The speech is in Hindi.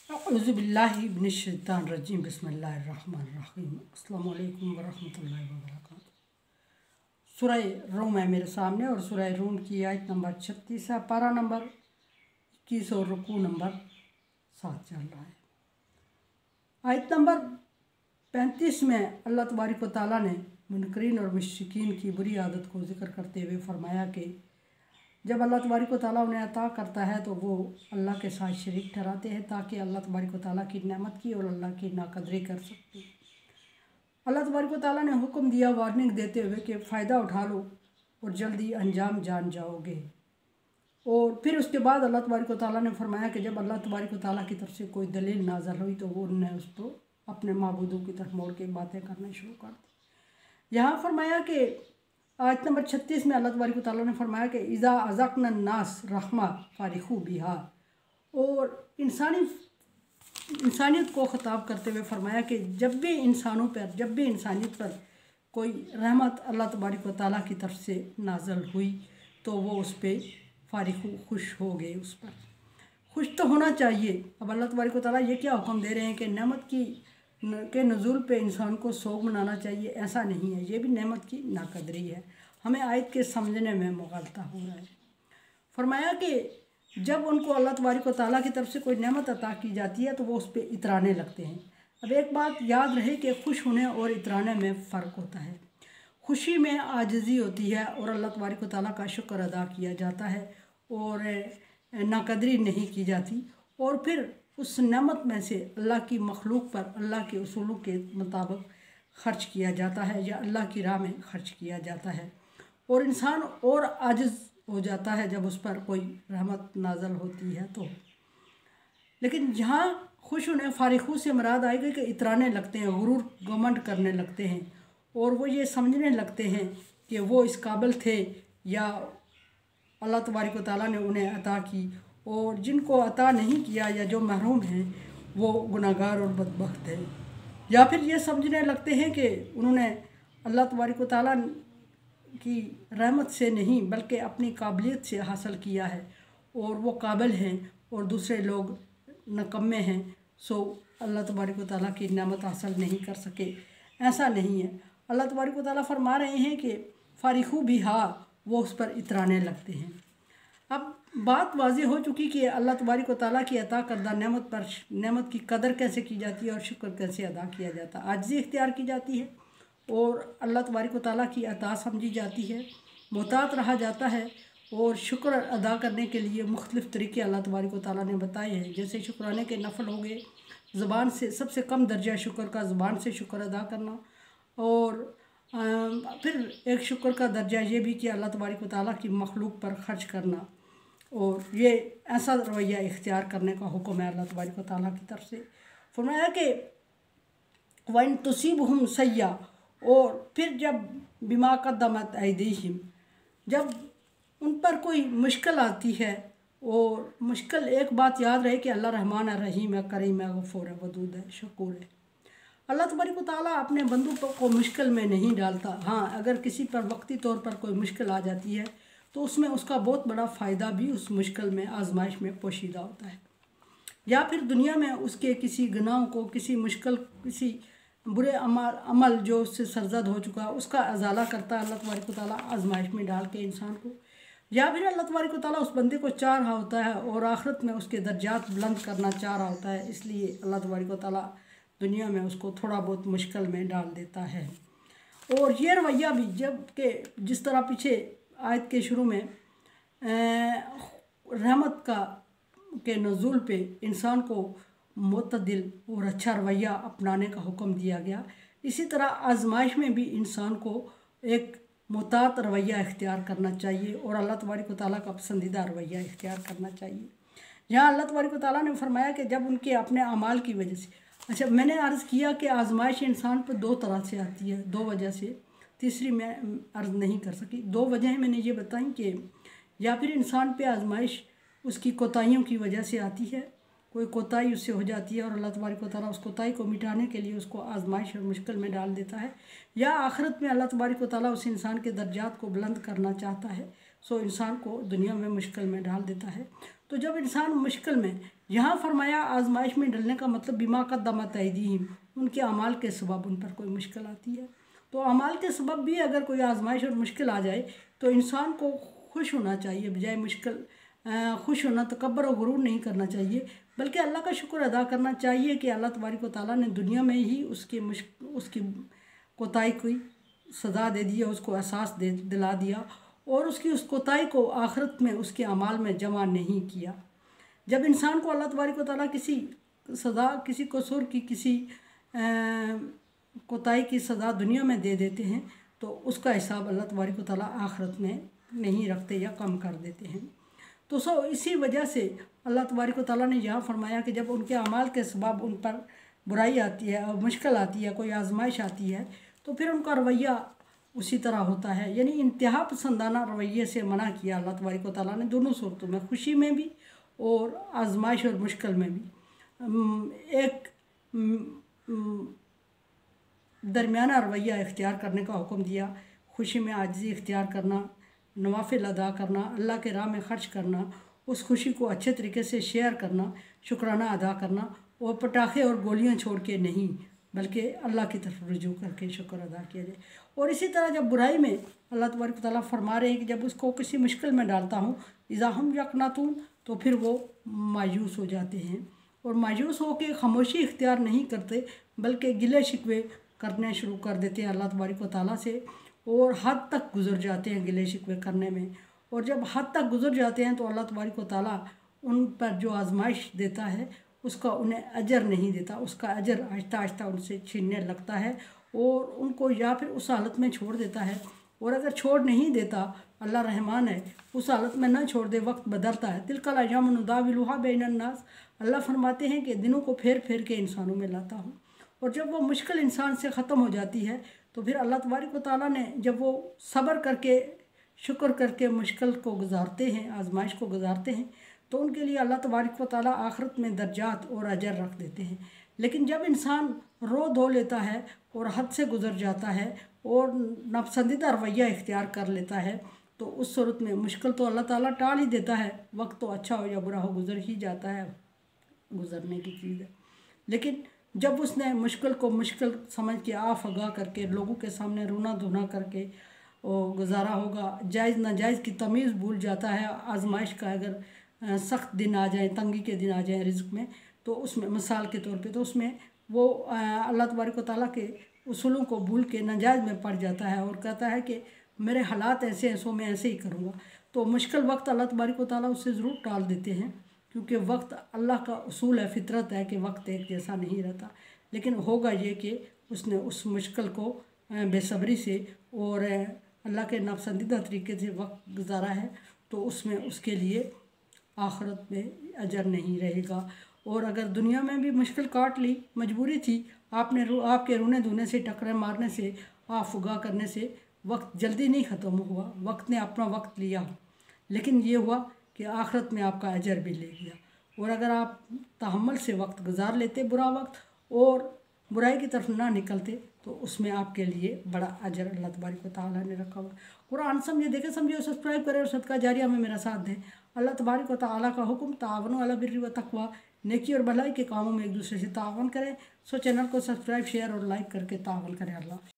औज़ुबिल्लाहि मिनश्शैतानिर्रजीम बिस्मिल्लाहिर्रहमानिर्रहीम अस्सलामु अलैकुम वरहमतुल्लाहि वबरकातुहू। सूरह रूम है मेरे सामने और सूरह रूम की आयत नंबर 36 है, पारा नंबर 21 और रुकू नंबर 7 चल रहा है। आयत नंबर 35 में अल्लाह तबारक व तआला ने मुनकरीन और मुश्रिकीन की बुरी आदत को जिक्र करते हुए फरमाया कि जब अल्लाह तबारक व तआला उन्हें अता करता है तो वो अल्लाह के साथ शरीक ठहराते हैं ताकि अल्लाह तबारक व तआला की नेमत की और अल्लाह की नाकदरी कर सकते। अल्लाह तबारक व तआला ने हुक्म दिया वार्निंग देते हुए कि फ़ायदा उठा लो और जल्दी अंजाम जान जाओगे। और फिर उसके बाद अल्लाह तबारक व तआला ने फरमाया कि जब अल्लाह तबारक व तआला की तरफ से कोई दलील नाज़िल हुई तो वो उन्होंने उसको अपने माबूदों की तरफ मोड़ के बातें करना शुरू कर दी। यहाँ फरमाया कि आयत नंबर 36 में अल्लाह तबारक व तआला ने फरमाया कि इज़ा अज़क़ना नास रहमा फ़ारिहू बिहा, और इंसानियत को ख़िताब करते हुए फरमाया कि जब भी इंसानियत पर कोई रहमत अल्लाह तबारक व तआला की तरफ से नाज़िल हुई तो वो उस पर फ़ारिहू खुश हो गए, उस पर खुश तो होना चाहिए। अब अल्लाह तबारक व तआला ये क्या हुक्म दे रहे हैं कि नेमत के नज़ूल पे इंसान को सोग मनाना चाहिए, ऐसा नहीं है, ये भी नेमत की नाकदरी है। हमें आयत के समझने में मुग़ालता हो रहा है। फरमाया कि जब उनको अल्लाह तबारक व तआला की तरफ से कोई नेमत अता की जाती है तो वो उस पर इतराने लगते हैं। अब एक बात याद रहे कि खुश होने और इतराने में फ़र्क होता है। खुशी में आजिज़ी होती है और अल्लाह तबारक व तआला का शुक्र अदा किया जाता है और नाकदरी नहीं की जाती, और फिर उस नेमत में से अल्लाह की मखलूक पर अल्लाह के उसूलों के मुताबिक ख़र्च किया जाता है या अल्लाह की राह में ख़र्च किया जाता है, और इंसान और आजिज़ हो जाता है जब उस पर कोई रहमत नाज़िल होती है तो। लेकिन यहाँ खुश होने फ़ारिहू से मुराद आएगी कि इतराने लगते हैं, गुरूर घमंड करने लगते हैं और वो ये समझने लगते हैं कि वो इस काबिल थे या अल्लाह तबारक व तआला ने उन्हें अता की, और जिनको अता नहीं किया या जो महरूम हैं वो गुनाहगार और बदबख्त हैं। या फिर ये समझने लगते हैं कि उन्होंने अल्लाह तबारक व तआला की रहमत से नहीं बल्कि अपनी काबिलियत से हासिल किया है और वो काबिल हैं और दूसरे लोग नकम्मे हैं, सो अल्लाह तबारक व तआला की नेमत हासिल नहीं कर सके। ऐसा नहीं है। अल्लाह तबारक व तआला फरमा रहे हैं कि फ़ारिहू बिहा, वो उस पर इतराने लगते हैं। अब बात वाज़ेह हो चुकी कि अल्लाह तबारक व तआला की अता करदा नेमत की कदर कैसे की जाती है और शुक्र कैसे अदा किया जाता है। आजिज़ी इख्तियार की जाती है और अल्लाह तबारक व तआला की अता समझी जाती है, मुताअत रहा जाता है, और शुक्र अदा करने के लिए मुख्तलिफ़ तरीके अल्लाह तबारक व तआला ने बताए हैं। जैसे शुक्राने के नफल हो गए, ज़ुबान से सबसे कम दर्जा शुक्र का ज़ुबान से शुक्र अदा करना, और फिर एक शुक्र का दर्जा ये भी कि अल्लाह तबारक व तआला की मखलूक पर ख़र्च करना, और ये ऐसा रवैया इख्तियार करने का हुक्म है अल्लाह तबारक व तआला की तरफ से। फरमाया कि वइन तुसीबहुम सय्या, और फिर जब बिमा क़द्दमत ऐदीहिम, जब उन पर कोई मुश्किल आती है, और मुश्किल एक बात याद रहे कि अल्लाह रहमान है, रहीम है, करीम है, गफ़ूर है, वदूद है, शकूर है। अल्लाह तबारक व तआला अपने बंदों को मुश्किल में नहीं डालता। हाँ, अगर किसी पर वक्ती तौर पर कोई मुश्किल आ जाती है तो उसमें उसका बहुत बड़ा फ़ायदा भी उस मुश्किल में आजमाइश में पोशीदा होता है, या फिर दुनिया में उसके किसी गुनाहों को, किसी मुश्किल, किसी बुरे अमल जो उससे सरजद हो चुका है उसका अजाला करता है अल्लाह तबारक व तआला आजमाइश में डाल के इंसान को, या फिर अल्लाह तबारक व तआला उस बंदे को चाह रहा होता है और आखिरत में उसके दर्जात बुलंद करना चाह रहा होता है, इसलिए अल्लाह तबारक व तआला दुनिया में उसको थोड़ा बहुत मुश्किल में डाल देता है। और ये रवैया भी जब के जिस तरह पीछे आयत के शुरू में रहमत के नज़ूल पे इंसान को मुतदिल और अच्छा रवैया अपनाने का हुक्म दिया गया, इसी तरह आजमाइश में भी इंसान को एक मुताअत रवैया इख्तियार करना चाहिए और अल्लाह तबारक व तआला का पसंदीदा रवैया इख्तियार करना चाहिए। यहाँ अल्लाह तबारक व तआला ने फरमाया कि जब उनके अपने अमाल की वजह से, अच्छा मैंने अर्ज़ किया कि आजमाइश इंसान पर दो तरह से आती है, दो वजह से, तीसरी मैं अर्ज़ नहीं कर सकी। दो वजह मैंने ये बताई कि या फिर इंसान पे आजमाइश उसकी कोताहियों की वजह से आती है, कोई कोताही उससे हो जाती है और अल्लाह तबारक व तआला उस कोताही को मिटाने के लिए उसको आजमाइश और मुश्किल में डाल देता है, या आखिरत में अल्लाह तबारक व तआला उस इंसान के दर्जात को बुलंद करना चाहता है, सो इंसान को दुनिया में मुश्किल में डाल देता है। तो जब इंसान मुश्किल में यहाँ फरमाया आजमाइश में डलने का मतलब बिमा कद्दमत ऐदीहिम, उनके अमाल के सबब उन पर कोई मुश्किल आती है। तो अमाल के सबब भी अगर कोई आजमाइश और मुश्किल आ जाए तो इंसान को खुश होना चाहिए, बजाय मुश्किल खुश होना, तकब्बर और गुरूर नहीं करना चाहिए, बल्कि अल्लाह का शुक्र अदा करना चाहिए कि अल्लाह तबारक व तआला ने दुनिया में ही उसकी कोताही की सज़ा दे दी, उसको एहसास दिला दिया और उसकी उस कोताही को आखिरत में उसके अमाल में जमा नहीं किया। जब इंसान को अल्लाह तबारक व तआला किसी सज़ा, किसी कसूर की, किसी कोताही की सज़ा दुनिया में दे देते हैं तो उसका हिसाब अल्लाह तबारक व तआला आखिरत में नहीं रखते या कम कर देते हैं। तो इसी वजह से अल्लाह तबारक व तआला ने यहाँ फरमाया कि जब उनके अमाल के सबब उन पर बुराई आती है और मुश्किल आती है, कोई आजमाइश आती है, तो फिर उनका रवैया उसी तरह होता है। यानी इंतहा पसंदाना रवैये से मना किया अल्लाह तबारक व तआला ने दोनों सूरतों में, खुशी में भी और आजमाइश और मुश्किल में भी। एक दरमियाना रवैया इख्तियार करने का हुक्म दिया, खुशी में आजिज़ी इख्तियार करना, नवाफिल अदा करना, अल्लाह के राह में ख़र्च करना, उस खुशी को अच्छे तरीके से शेयर करना, शुक्राना अदा करना और पटाखे और गोलियां छोड़ के नहीं, बल्कि अल्लाह की तरफ रुजू करके शुक्र अदा किया जाए। और इसी तरह जब बुराई में अल्लाह तबारक व तआला फरमा रहे हैं कि जब उसको किसी मुश्किल में डालता हूँ, इज़ा हम यक़नतून, तो फिर वो मायूस हो जाते हैं और मायूस होकर खामोशी इख्तियार नहीं करते, बल्कि गिले शिकवे करने शुरू कर देते हैं अल्लाह तबारक व तआला से और हद तक गुज़र जाते हैं गिले शिकवे करने में। और जब हद तक गुज़र जाते हैं तो अल्लाह तबारक व तआला उन पर जो आजमाइश देता है उसका उन्हें अजर नहीं देता, उसका अजर आहिस्ता आहिस्ता उनसे छीनने लगता है और उनको या फिर उस हालत में छोड़ देता है। और अगर छोड़ नहीं देता, अल्लाह रहमान है, उस हालत में न छोड़ दे, वक्त बदलता है। तिलकल अय्यामु नुदाविलुहा बैनन नास, अल्लाह फरमाते हैं कि दिनों को फेर फेर के इंसानों में लाता हूँ। और जब वो मुश्किल इंसान से ख़त्म हो जाती है तो फिर अल्लाह तबारक व तआला ने, जब वो सब्र करके शुक्र करके मुश्किल को गुजारते हैं, आजमाइश को गुजारते हैं, तो उनके लिए अल्लाह तबारक व तआला आखिरत में दर्जात और अजर रख देते हैं। लेकिन जब इंसान रो धो लेता है और हद से गुज़र जाता है और नापसंदीदा रवैया इख्तियार कर लेता है, तो उस सूरत में मुश्किल तो अल्लाह ताला टाल ही देता है, वक्त तो अच्छा हो या बुरा हो गुज़र ही जाता है, गुज़रने की चीज़ है। लेकिन जब उसने मुश्किल को मुश्किल समझ के आफ आगाह करके लोगों के सामने रोना धोना करके और गुजारा होगा, जायज़ नाजायज़ की तमीज़ भूल जाता है। आजमाइश का अगर सख्त दिन आ जाए, तंगी के दिन आ जाए रिज़्क़ में, तो उसमें मिसाल के तौर पे, तो उसमें वो अल्लाह तबारक व तआला के उसूलों को भूल के नाजायज़ में पड़ जाता है और कहता है कि मेरे हालात ऐसे हैं, सो मैं ऐसे ही करूँगा। तो मुश्किल वक्त अल्लाह तबारक व तआला उससे ज़रूर टाल देते हैं, क्योंकि वक्त अल्लाह का उसूल है, फितरत है कि वक्त एक जैसा नहीं रहता। लेकिन होगा ये कि उसने उस मुश्किल को बेसब्री से और अल्लाह के नापसंदीदा तरीके से वक्त गुजारा है, तो उसमें उसके लिए आखिरत में अजर नहीं रहेगा। और अगर दुनिया में भी मुश्किल काट ली, मजबूरी थी, आपके रोने धोने से, टकरे मारने से, आफुगा करने से वक्त जल्दी नहीं ख़त्म हुआ, वक्त ने अपना वक्त लिया, लेकिन ये हुआ कि आखिरत में आपका अजर भी ले गया। और अगर आप तहम्मुल से वक्त गुजार लेते, बुरा वक्त, और बुराई की तरफ ना निकलते, तो उसमें आपके लिए बड़ा अजर अल्लाह तबारक व तआला ने रखा हुआ। कुरान समझे, देखे समझे और सब्सक्राइब करें और सदका जारिया में मेरा साथ दें। अल्लाह तबारक व तआला का हुक्म, तावनु अला बिर्रि व तक़वा, नेकी और भलाई के कामों में एक दूसरे से तावन करें। सो चैनल को सब्सक्राइब, शेयर और लाइक करके तावन करें। अल्लाह।